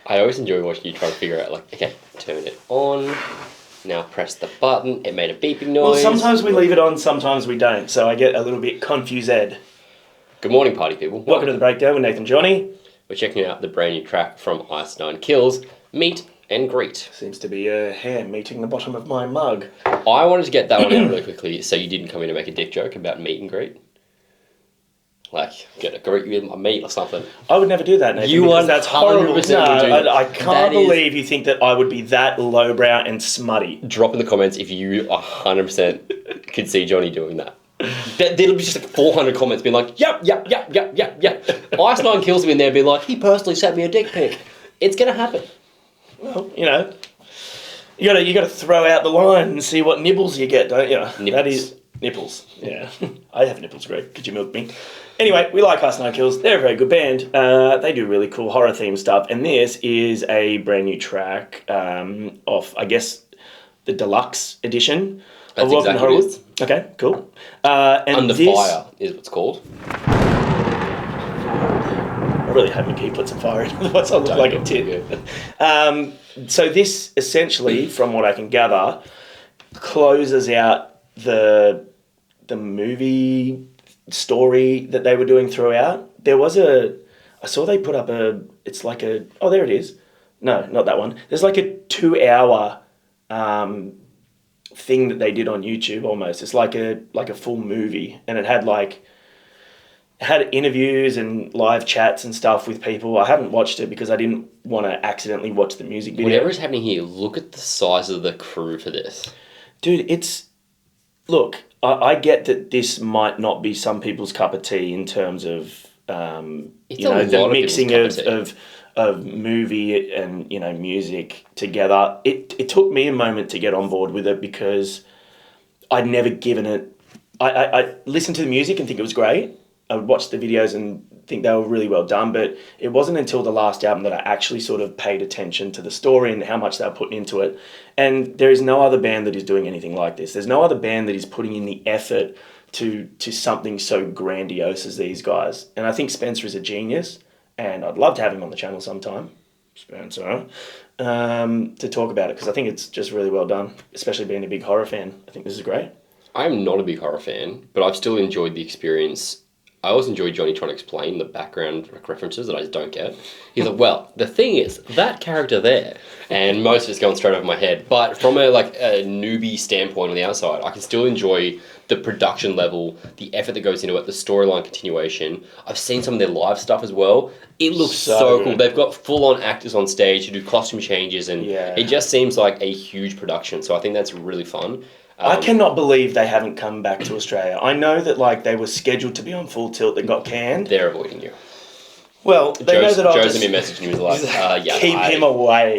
I always enjoy watching you try to figure out, like, okay, turn it on. Now press the button. It made a beeping noise. Well, sometimes we leave it on, sometimes we don't. So I get a little bit confused. Good morning, party people. Welcome to The Breakdown with Nath Johnny. We're checking out the brand new track from Ice 9 Kills, Meet and Greet. Seems to be a hair meeting the bottom of my mug. I wanted to get that one out really quickly so you didn't come in and make a dick joke about meet and greet. Like, gonna greet you with my meat or something. I would never do that, Nathan, because that's horrible. No, I can't believe you think that I would be that lowbrow and smutty. Drop in the comments if you 100% could see Johnny doing that. There'll be just like 400 comments being like, yep. Ice 9 Kills me in there being like, he personally sent me a dick pic. It's gonna happen. Well, you know, you gotta throw out the line and see what nibbles you get, don't you? Nipples. That is nipples. Yeah, I have nipples, Greg. Could you milk me? Anyway, we like Ice 9 Kills. They're a very good band. They do really cool horror themed stuff, and this is a brand new track off, I guess, the deluxe edition of Welcome to Hollywood. Okay, cool. And Under Fire is what's called. I really hope McKee put some fire in, otherwise I'll look like a tit. So this, essentially, from what I can gather, closes out the movie story that they were doing throughout. There was I saw they put up oh, there it is. No, not that one. There's like a 2-hour thing that they did on YouTube almost. It's like a full movie, and it had interviews and live chats and stuff with people. I haven't watched it because I didn't want to accidentally watch the music video. Whatever is happening here, look at the size of the crew for this. Dude, look, I get that this might not be some people's cup of tea in terms of, the mixing of movie and, music together. It took me a moment to get on board with it because I'd never given it... I listened to the music and think it was great. I would watch the videos and think they were really well done, but it wasn't until the last album that I actually sort of paid attention to the story and how much they were putting into it. And there is no other band that is doing anything like this. There's no other band that is putting in the effort to something so grandiose as these guys. And I think Spencer is a genius, and I'd love to have him on the channel sometime, Spencer, to talk about it, because I think it's just really well done, especially being a big horror fan. I think this is great. I'm not a big horror fan, but I've still enjoyed the experience. I always enjoy Johnny trying to explain the background references that I just don't get. He's like, well, the thing is, that character there, and most of it's going straight over my head. But from a newbie standpoint on the outside, I can still enjoy the production level, the effort that goes into it, the storyline continuation. I've seen some of their live stuff as well. It looks so cool. They've got full-on actors on stage who do costume changes, and it just seems like a huge production. So I think that's really fun. I cannot believe they haven't come back to Australia. I know that they were scheduled to be on Full Tilt that got canned. They're avoiding you. Well, they know that Joe sent me a message and he was like, keep him away.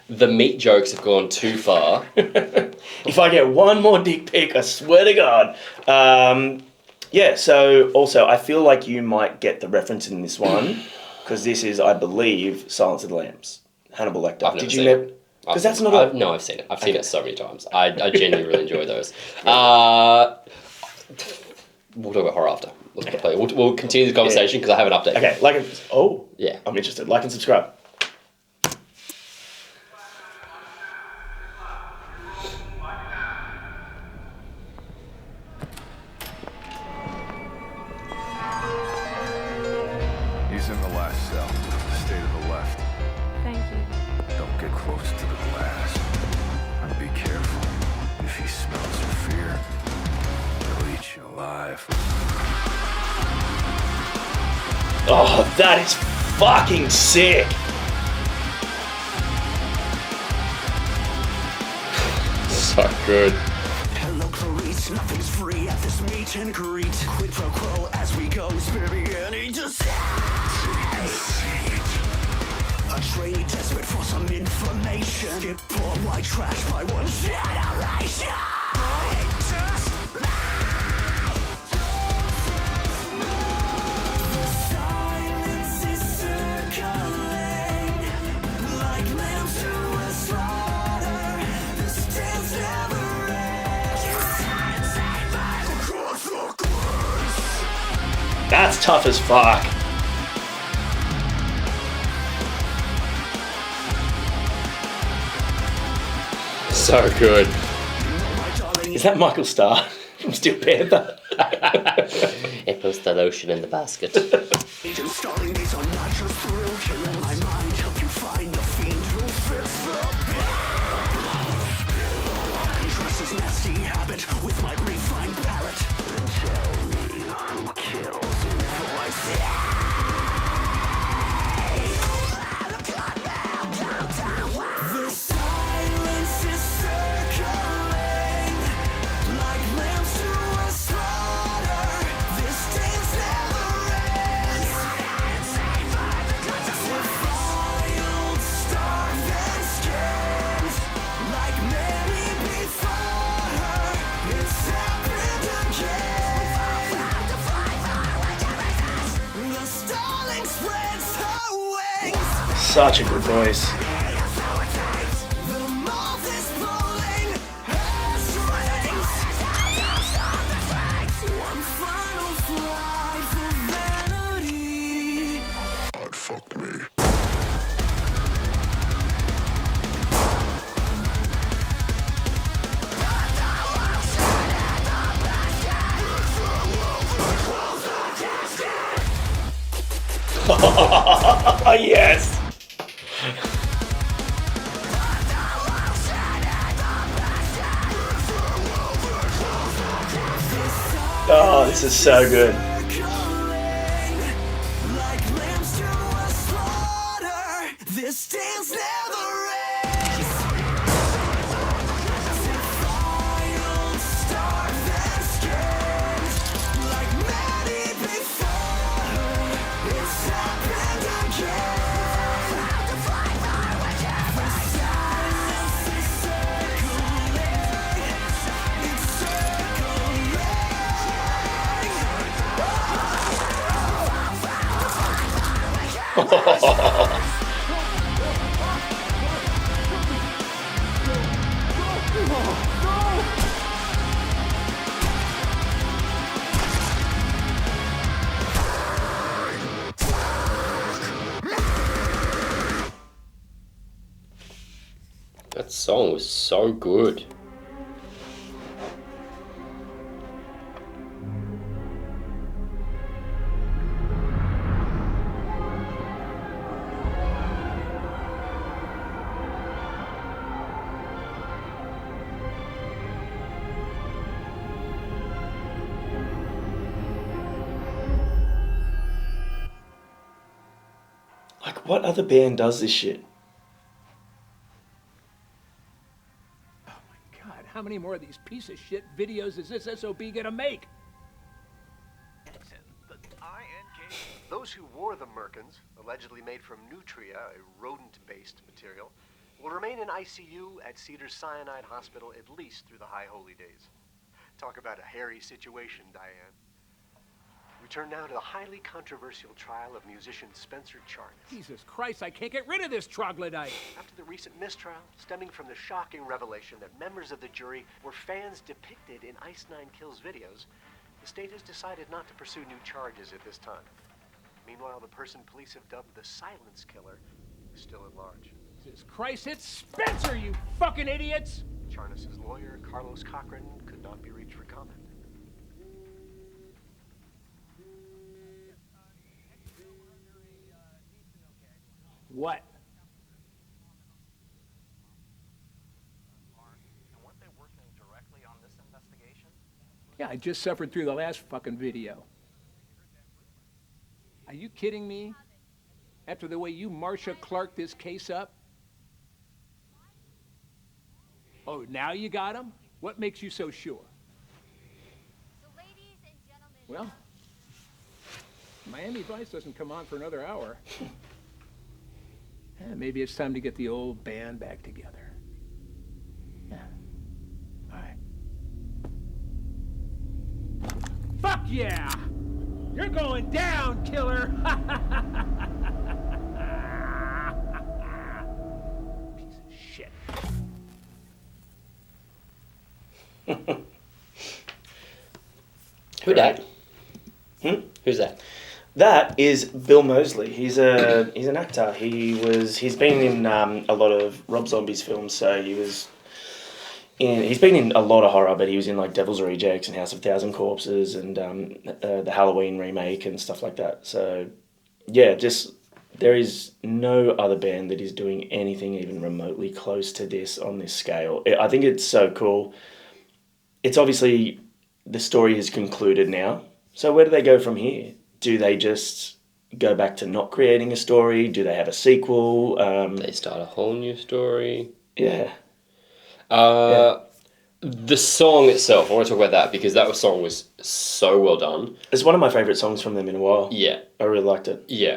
The meat jokes have gone too far. If I get one more dick pic, I swear to God. So also I feel like you might get the reference in this one, because this is, I believe, Silence of the Lambs. Hannibal Lecter. I've never seen it. Because that's not No, I've seen it. I've seen it so many times. I genuinely really enjoy those. We'll talk about horror after. We'll continue the conversation because I have an update. Okay, yeah, I'm interested. Like and subscribe. He's in the last cell. Stay to the left. Thank you. Don't get close to the glass. And be careful. If he smells your fear, he'll eat you alive. Oh, that is fucking sick. So good. Hello, Clarice. Nothing's free at this meet and greet. Quid pro quo as we go. Spare beginning to a trainee desperate for some information. Skip poor white trash by one generation. The silence is circling like lambs to a slaughter. This dance never ends. Across the glass. That's tough as fuck. So good. Is that Michael Starr from Steel Panther? It puts the lotion in the basket. Installing these are not just thrill killing my mind. Help you find the fiend who fits the bill. Trust his nasty habit with my refined palate. Tell me who kills in voice. The silence is circling like lambs to a slaughter. This dance never ends. Defiled, starved and skinned like many before her. It's happened again. The starling spreads her wings. Such a good voice. The moth is pulling her strings. One final flight for vanity. God fucked me. Oh, yes. Oh, this is so good. Like lambs to a slaughter. This dance never ends. Defiled, starved and skinned like many before her. It's happened again. The silence is circling. It's circling. That song was so good. Like, what other band does this shit? God, how many more of these piece of shit videos is this SOB gonna make? The INK. Those who wore the Merkins, allegedly made from nutria, a rodent-based material, will remain in ICU at Cedars-Sinai Hospital at least through the High Holy Days. Talk about a hairy situation, Diane. We turn now to the highly controversial trial of musician Spencer Charnas. Jesus Christ, I can't get rid of this troglodyte. After the recent mistrial, stemming from the shocking revelation that members of the jury were fans depicted in Ice Nine Kills videos, the state has decided not to pursue new charges at this time. Meanwhile, the person police have dubbed the Silence Killer is still at large. Jesus Christ, it's Spencer, you fucking idiots! Charnas' lawyer, Carlos Cochran, could not be reached for comment. What? Weren't they working directly on this investigation? Yeah, I just suffered through the last fucking video. Are you kidding me? After the way you Marcia Clark this case up? Oh, now you got him? What makes you so sure? So, ladies and gentlemen, Well, Miami Vice doesn't come on for another hour. Maybe it's time to get the old band back together. Yeah. All right. Fuck yeah! You're going down, killer! Piece of shit. Who that? Hmm? Who's that? That is Bill Moseley. He's an actor. He's been in a lot of Rob Zombie's films. So he was he's been in a lot of horror, but he was in like Devil's Rejects and House of Thousand Corpses and the Halloween remake and stuff like that. So, yeah, just there is no other band that is doing anything even remotely close to this on this scale. I think it's so cool. It's obviously the story has concluded now. So where do they go from here? Do they just go back to not creating a story? Do they have a sequel? They start a whole new story. Yeah. The song itself, I want to talk about that because that song was so well done. It's one of my favourite songs from them in a while. Yeah. I really liked it. Yeah.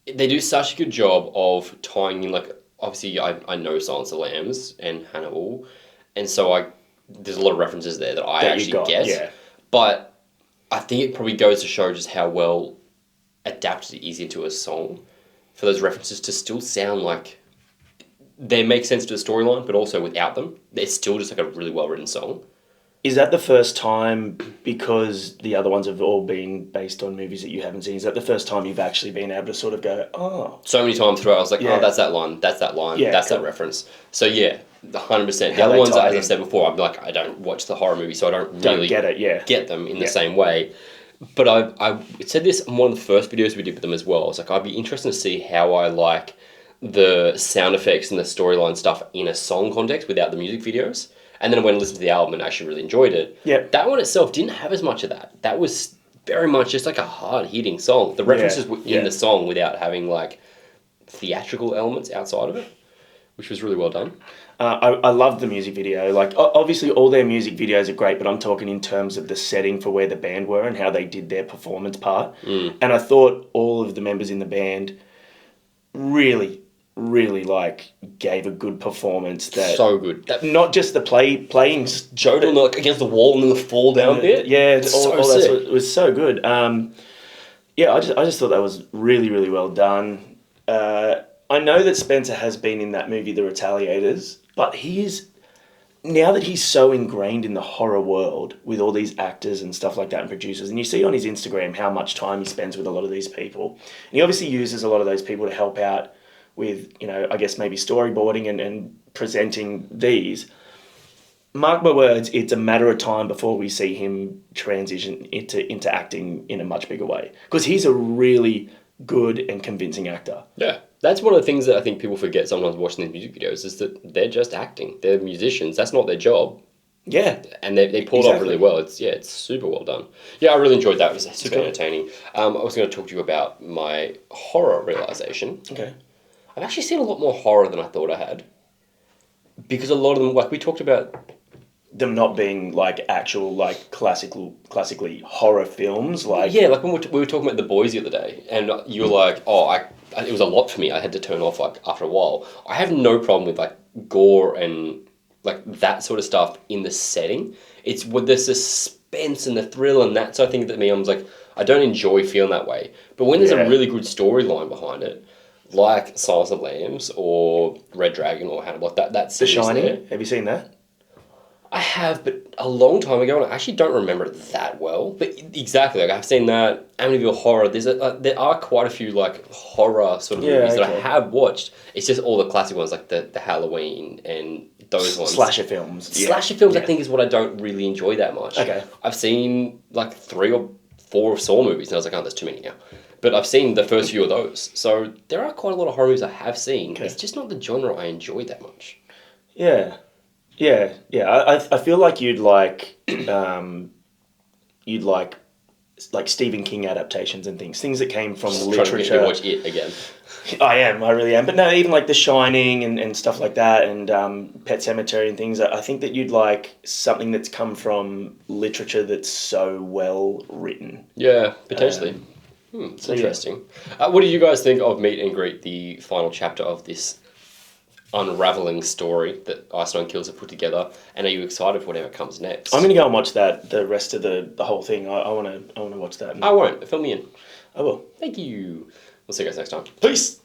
They do such a good job of tying in, like, obviously I know Silence of the Lambs and Hannibal, and so there's a lot of references there that I actually get. Yeah. But I think it probably goes to show just how well adapted it is into a song for those references to still sound like they make sense to the storyline, but also without them, it's still just like a really well written song. Is that the first time, because the other ones have all been based on movies that you haven't seen, is that the first time you've actually been able to sort of go, oh. So many times throughout, I was like, Yeah. oh, that's that line, that's that line, Yeah, that's cool. that reference. So yeah, 100%. The How other they ones, tie as it I in. said before, I'm like, I don't watch the horror movie, so I don't really get it, yeah. get them in the Yeah. same way. But I said this in one of the first videos we did with them as well. It's like, I'd be interested to see how I like the sound effects and the storyline stuff in a song context without the music videos. And then I went and listened to the album and actually really enjoyed it. Yeah. That one itself didn't have as much of that. That was very much just like a hard-hitting song. The references were in the song without having like theatrical elements outside of it, which was really well done. I love the music video. Like, obviously all their music videos are great, but I'm talking in terms of the setting for where the band were and how they did their performance part. And I thought all of the members in the band really like gave a good performance. That So good. That not just the playing showed them like against the wall and then the fall down bit. Yeah, So all that sick. sort, it was so good. Yeah, I just thought that was really well done. I know that Spencer has been in that movie, The Retaliators, but now that he's so ingrained in the horror world with all these actors and stuff like that and producers, and you see on his Instagram how much time he spends with a lot of these people. And he obviously uses a lot of those people to help out with, I guess maybe storyboarding and presenting these. Mark my words, it's a matter of time before we see him transition into acting in a much bigger way. Because he's a really good and convincing actor. Yeah. That's one of the things that I think people forget sometimes watching these music videos is that they're just acting. They're musicians. That's not their job. Yeah. And they pulled off really well. It's super well done. Yeah, I really enjoyed that. It was super entertaining. I was going to talk to you about my horror realisation. Okay. I've actually seen a lot more horror than I thought I had. Because a lot of them, like we talked about... Them not being like actual like classically horror films, like Yeah, like when we were talking about The Boys the other day, and you were like, oh, it was a lot for me. I had to turn off like after a while. I have no problem with like gore and like that sort of stuff in the setting. It's with the suspense and the thrill and that sort of thing that me, I'm like, I don't enjoy feeling that way. But when there's a really good storyline behind it, like Silence of the Lambs or Red Dragon or Hannibal, that The series Shining. there. Have you seen that? I have, but a long time ago, and I actually don't remember it that well. But exactly, like I've seen that Amityville Horror. There are quite a few like horror sort of movies that I have watched. It's just all the classic ones, like the Halloween and those ones. Slasher films. Slasher films, I think, is what I don't really enjoy that much. Okay. I've seen like 3 or 4 Saw movies, and I was like, oh, there's too many now. But I've seen the first few of those, so there are quite a lot of horror movies I have seen. Okay. It's just not the genre I enjoy that much. Yeah. I feel like you'd like Stephen King adaptations and things that came from literature. Trying to watch it again. I really am. But no, even like The Shining and stuff like that, and Pet Sematary and things. I think that you'd like something that's come from literature that's so well written. Yeah, potentially. It's interesting. What do you guys think of Meet and Greet, the final chapter of this unraveling story that Ice Nine Kills have put together? And are you excited for whatever comes next? I'm going to go and watch that. The rest of the whole thing. I want to watch that. I won't. Fill me in. I will. Thank you. We'll see you guys next time. Peace.